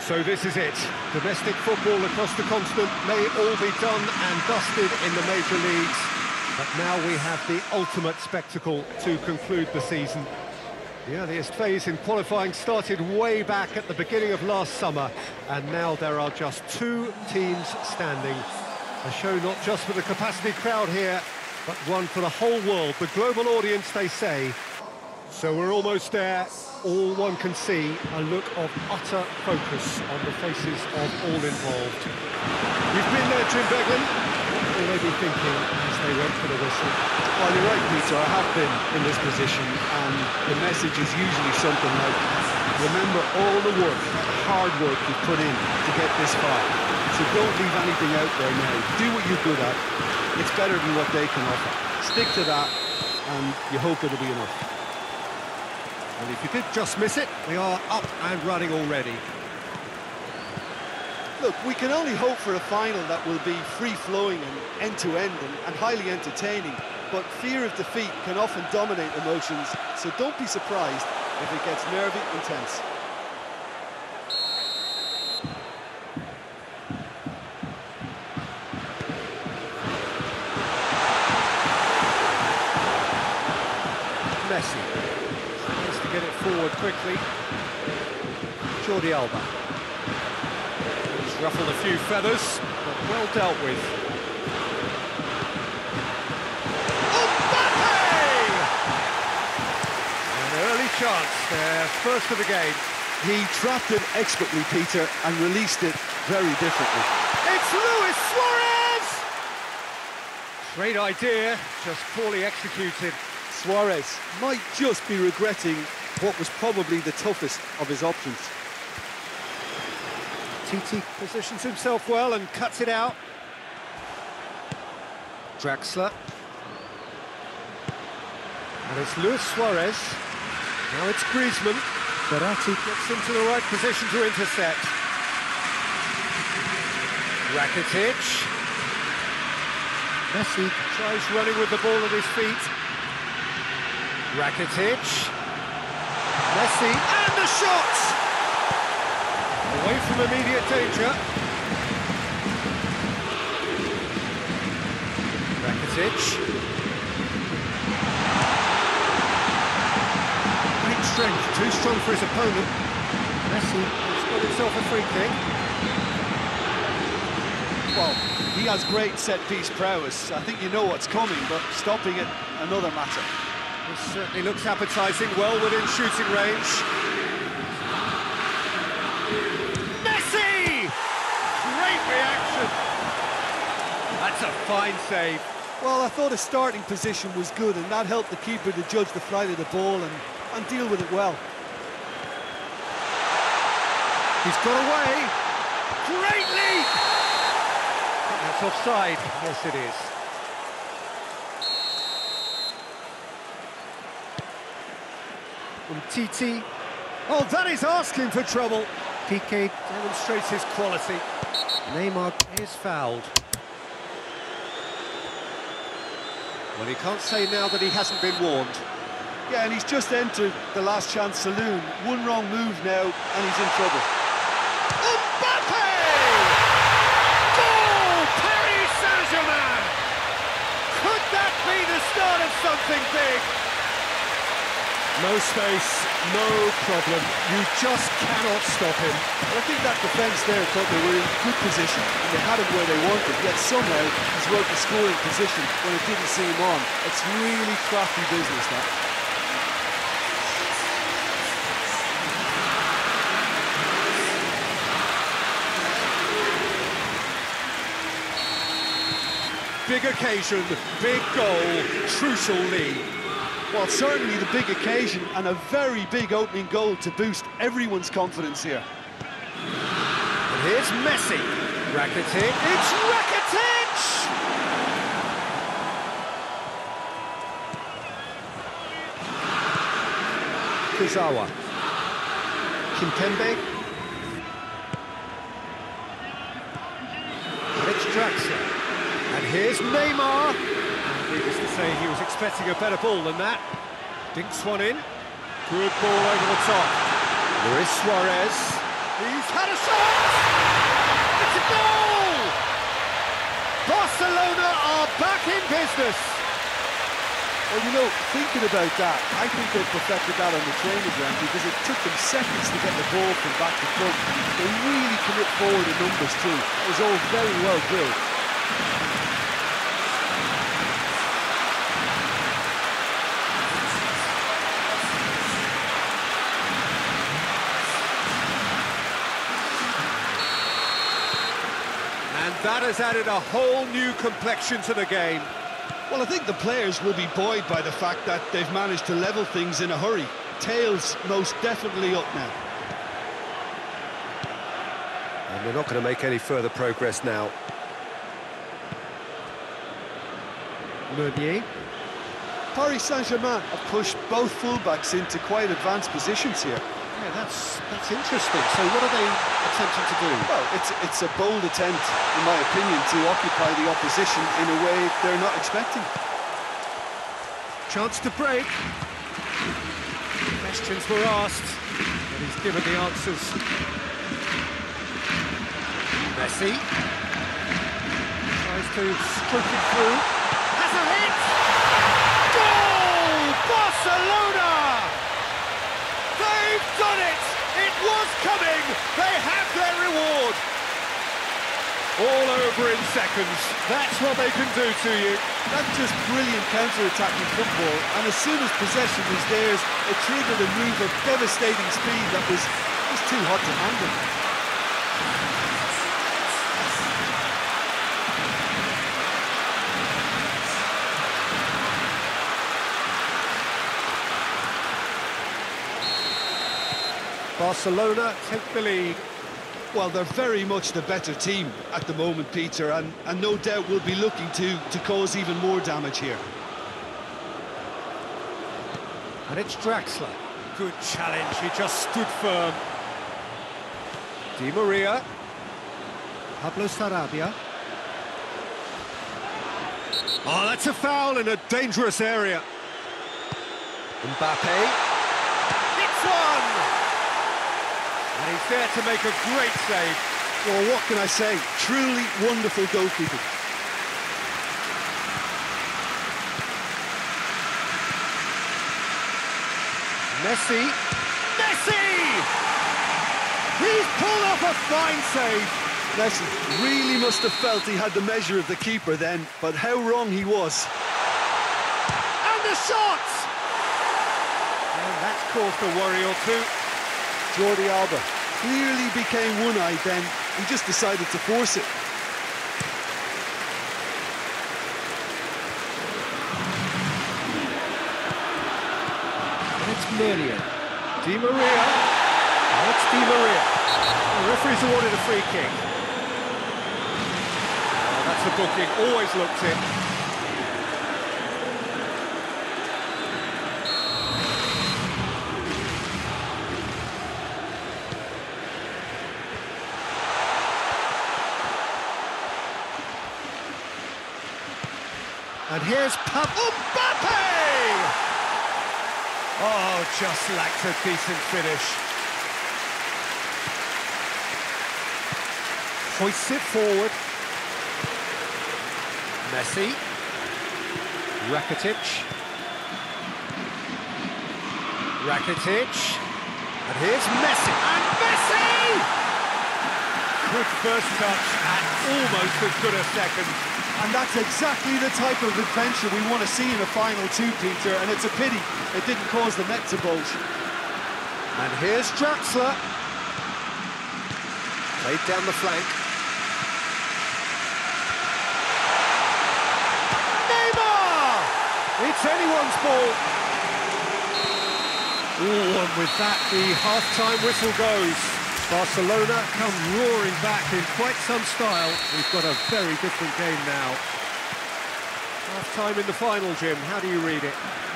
So this is it. Domestic football across the continent may all be done and dusted in the major leagues, but now we have the ultimate spectacle to conclude the season. The earliest phase in qualifying started way back at the beginning of last summer, and now there are just two teams standing. A show not just for the capacity crowd here, but one for the whole world, the global audience, they say. So we're almost there. All one can see, a look of utter focus on the faces of all involved. You've been there, Jim Beglan. What will they be thinking as they wait for the whistle? Well, you're right, Peter. I have been in this position, and the message is usually something like, remember all the work, hard work you've put in to get this far. So don't leave anything out there now. Do what you're good at. It's better than what they can offer. Stick to that, and you hope it'll be enough. And if you did just miss it, we are up and running already. Look, we can only hope for a final that will be free-flowing and end-to-end and highly entertaining, but fear of defeat can often dominate emotions, so don't be surprised if it gets nervy and tense. Messi tries to get it forward quickly. Jordi Alba. He's ruffled a few feathers, but well dealt with. Mbappe! An early chance there, first of the game. He trapped it expertly, Peter, and released it very differently. It's Luis Suarez! Great idea, just poorly executed. Suarez might just be regretting what was probably the toughest of his options. Titi positions himself well and cuts it out. Draxler. And it's Luis Suarez. Now it's Griezmann. Verratti gets into the right position to intercept. Rakitic. Messi tries running with the ball at his feet. Rakitic. Messi, and the shot! Away from immediate danger. Rakitic. Great strength, too strong for his opponent. Messi has got himself a free kick. Well, he has great set-piece prowess. I think you know what's coming, but stopping it, another matter. This certainly looks appetising, well within shooting range. Messi! Great reaction! That's a fine save. Well, I thought his starting position was good, and that helped the keeper to judge the flight of the ball and deal with it well. He's got away. Great leap! I think that's offside. Yes, it is. Titi. Oh, that is asking for trouble. Piqué demonstrates his quality. Neymar is fouled. Well, he can't say now that he hasn't been warned. Yeah, and he's just entered the last chance saloon. One wrong move now, and he's in trouble. Mbappe! Goal! Paris Saint-Germain! Could that be the start of something big? No space, no problem. You just cannot stop him. Well, I think that defence there thought they were in good position and they had him where they wanted, yet somehow he's worked the scoring position when it didn't see him on. It's really crafty business, that. Big occasion, big goal, crucial lead. Well, certainly the big occasion and a very big opening goal to boost everyone's confidence here. And here's Messi. Rakitic. It's Rakitic! Kurzawa. Kimpembe. And it's Draxler. And here's Neymar. Needless to say, he was expecting a better ball than that. Dinks one in. Good ball over the top. Luis Suarez. He's had a shot! It's a goal! Barcelona are back in business. Well, you know, thinking about that, I think they perfected that on the training ground because it took them seconds to get the ball from back to front. They really commit forward in numbers too. It was all very well drilled. And that has added a whole new complexion to the game. Well, I think the players will be buoyed by the fact that they've managed to level things in a hurry. Tails most definitely up now. And they're not going to make any further progress now. Meunier. Paris Saint-Germain have pushed both fullbacks into quite advanced positions here. Yeah, that's interesting. So what are they attempting to do? Well, it's a bold attempt, in my opinion, to occupy the opposition in a way they're not expecting. Chance to break. Questions were asked, and he's given the answers. Messi tries to stroke it through. Has a hit! Goal! Barcelona! They've done it! It was coming! They have their reward! All over in seconds. That's what they can do to you. That's just brilliant counter-attacking football, and as soon as possession was theirs, it triggered a move of devastating speed that was too hot to handle. Barcelona take the lead. Well, they're very much the better team at the moment, Peter, and no doubt will be looking to cause even more damage here. And it's Draxler. Good challenge, he just stood firm. Di Maria. Pablo Sarabia. Oh, that's a foul in a dangerous area. Mbappe. It's one! And he's there to make a great save. Well, what can I say? Truly wonderful goalkeeping. Messi! Messi! He's pulled off a fine save. Messi really must have felt he had the measure of the keeper then, but how wrong he was. And the shot! And that's caused a worry or two. Jordi Alba clearly became one-eyed then. He just decided to force it. And it's Meunier. Di Maria. Oh, it's Di Maria. The referee's awarded a free kick. Oh, that's a booking. Always looked it. And here's Mbappe! Oh, just lacked a decent finish. Hoists it forward. Messi. Rakitic. And here's Messi. And Messi! Good first touch and almost as good a second. And that's exactly the type of adventure we want to see in a final two, Peter, and it's a pity it didn't cause the net to bulge. And here's Draxler. Played down the flank. Neymar! It's anyone's ball. Ooh, and with that, the half-time whistle goes. Barcelona come roaring back in quite some style. We've got a very different game now. Half-time in the final, Jim. How do you read it?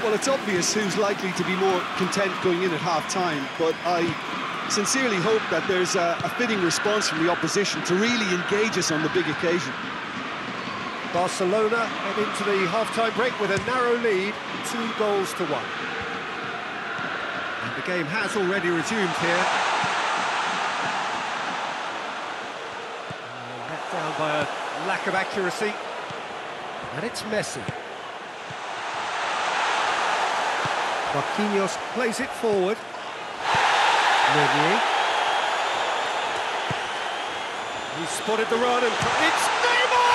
Well, it's obvious who's likely to be more content going in at half-time, but I sincerely hope that there's a fitting response from the opposition to really engage us on the big occasion. Barcelona head into the half-time break with a narrow lead, 2-1. And the game has already resumed here. down by a lack of accuracy. And it's Messi. Marquinhos plays it forward. Meunier. He spotted the run and it's Neymar!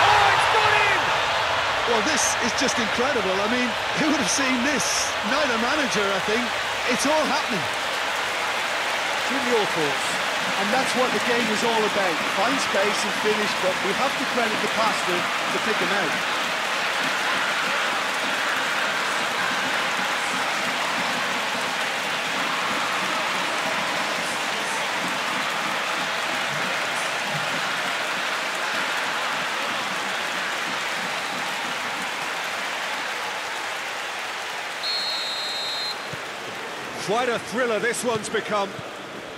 Oh, it's got in! Well, this is just incredible. I mean, who would have seen this? Neither manager, I think. It's all happening. In your thoughts? And that's what the game is all about. Find space and finish, but we have to credit the passer to pick him out. Quite a thriller this one's become.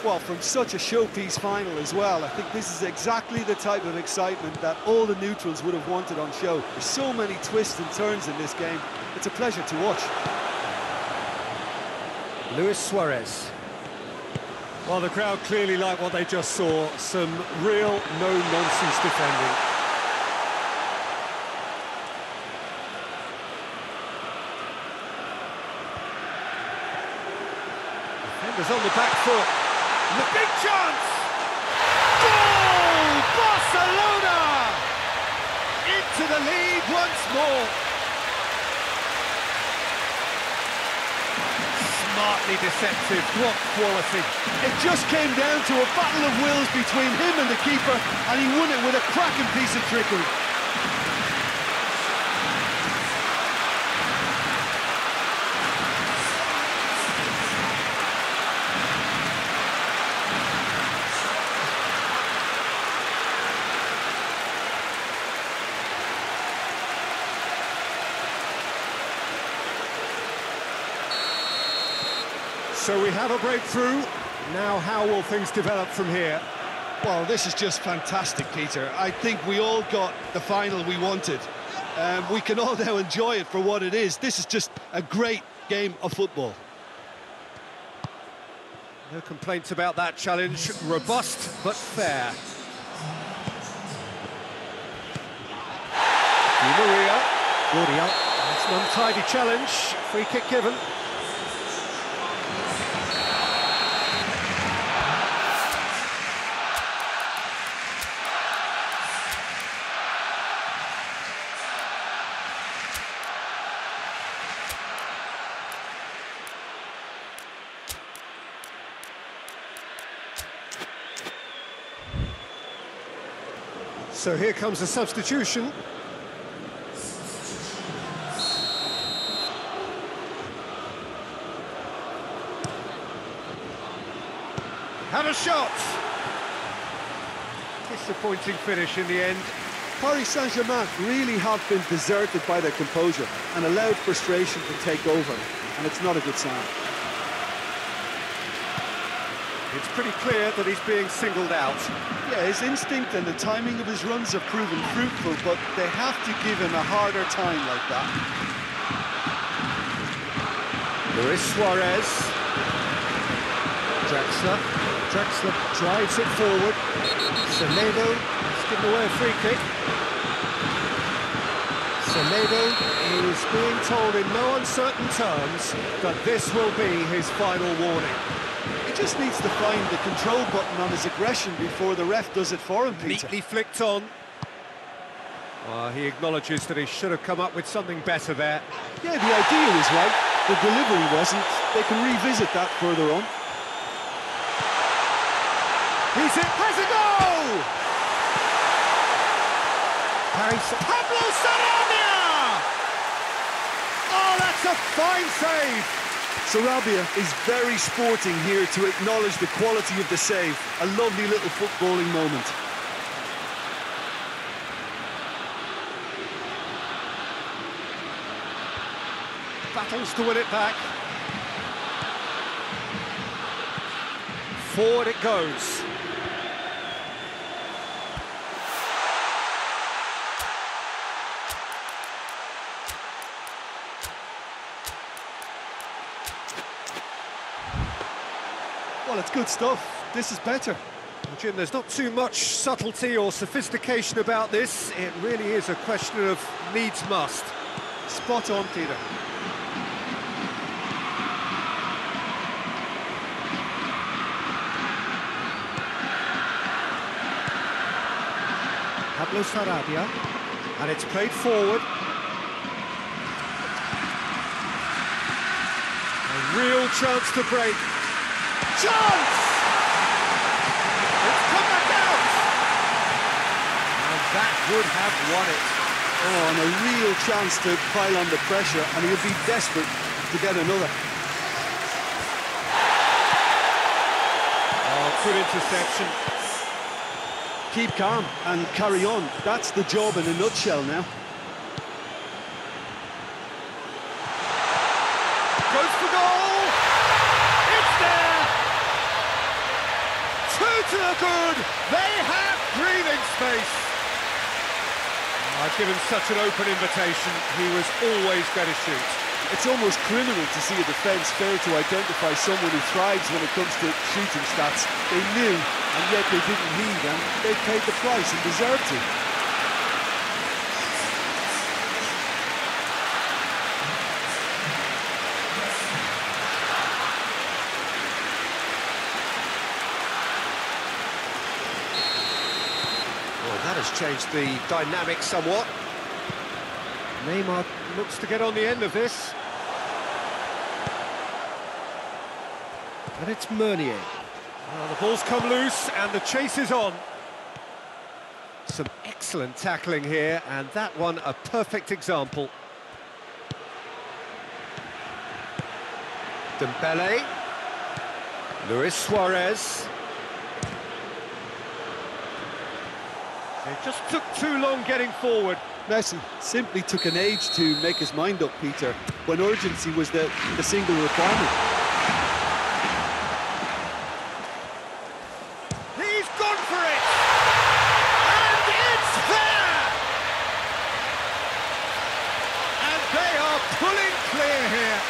Well, from such a showpiece final as well, I think this is exactly the type of excitement that all the neutrals would have wanted on show. There's so many twists and turns in this game. It's a pleasure to watch. Luis Suarez. Well, the crowd clearly like what they just saw. Some real no-nonsense defending. Defenders on the back foot. The big chance! Goal! Barcelona! Into the lead once more. Smartly deceptive, what quality. It just came down to a battle of wills between him and the keeper, and he won it with a cracking piece of trickery. So we have a breakthrough. Now how will things develop from here? Well, this is just fantastic, Peter. I think we all got the final we wanted. We can all now enjoy it for what it is. This is just a great game of football. No complaints about that challenge. Robust but fair. Di Maria. Gurria. That's an untidy challenge. Free kick given. So here comes a substitution. Had a shot! Disappointing finish in the end. Paris Saint-Germain really have been deserted by their composure and allowed frustration to take over, and it's not a good sign. It's pretty clear that he's being singled out. Yeah, his instinct and the timing of his runs have proven fruitful, but they have to give him a harder time like that. Luis Suarez. Draxler. Draxler drives it forward. Semedo has given away a free kick. Semedo is being told in no uncertain terms that this will be his final warning. He just needs to find the control button on his aggression before the ref does it for him, Peter. Neatly flicked on. Well, he acknowledges that he should have come up with something better there. Yeah, the idea was right, the delivery wasn't. They can revisit that further on. He's it, has a goal! Paris, Pablo Sarabia! Oh, that's a fine save! Sarabia is very sporting here to acknowledge the quality of the save. A lovely little footballing moment. Battles to win it back. Forward it goes. Well, it's good stuff. This is better. Jim, there's not too much subtlety or sophistication about this. It really is a question of needs must. Spot on, Peter. Pablo Sarabia, and it's played forward. A real chance to break. Chance! It's come back out! And that would have won it. Oh, and a real chance to pile on the pressure, and he'll be desperate to get another. Oh, good interception. Keep calm and carry on. That's the job in a nutshell now. Goes for goal! It's there! Two to the good! They have breathing space! I've given such an open invitation, he was always going to shoot. It's almost criminal to see a defence fail to identify someone who thrives when it comes to shooting stats. They knew, and yet they didn't heed, and they paid the price and deserved to. Well, that has changed the dynamic somewhat. Neymar looks to get on the end of this. And it's Meunier. Well, the ball's come loose and the chase is on. Some excellent tackling here, and that one a perfect example. Dembele. Luis Suarez. It just took too long getting forward. Messi simply took an age to make his mind up, Peter, when urgency was the single requirement. He's gone for it! And it's there! And they are pulling clear here.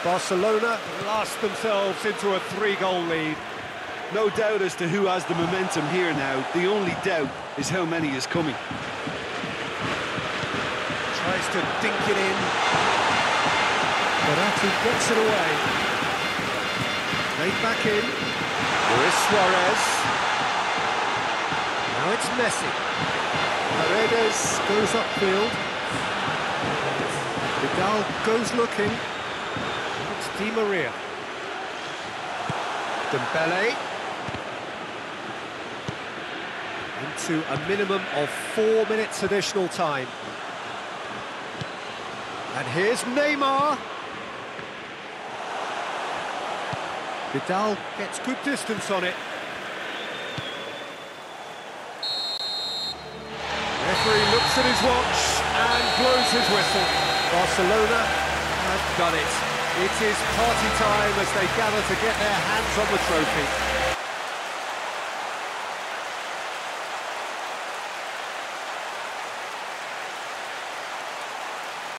Barcelona blast themselves into a 3-goal lead. No doubt as to who has the momentum here now. The only doubt is how many is coming. Tries to dink it in. Verratti gets it away. Played back in. Luis Suarez. Now it's Messi. Paredes goes upfield. Vidal goes looking. It's Di Maria. Dembele. Into a minimum of 4 minutes additional time. And here's Neymar. Vidal gets good distance on it. Referee looks at his watch and blows his whistle. Barcelona have done it. It is party time as they gather to get their hands on the trophy.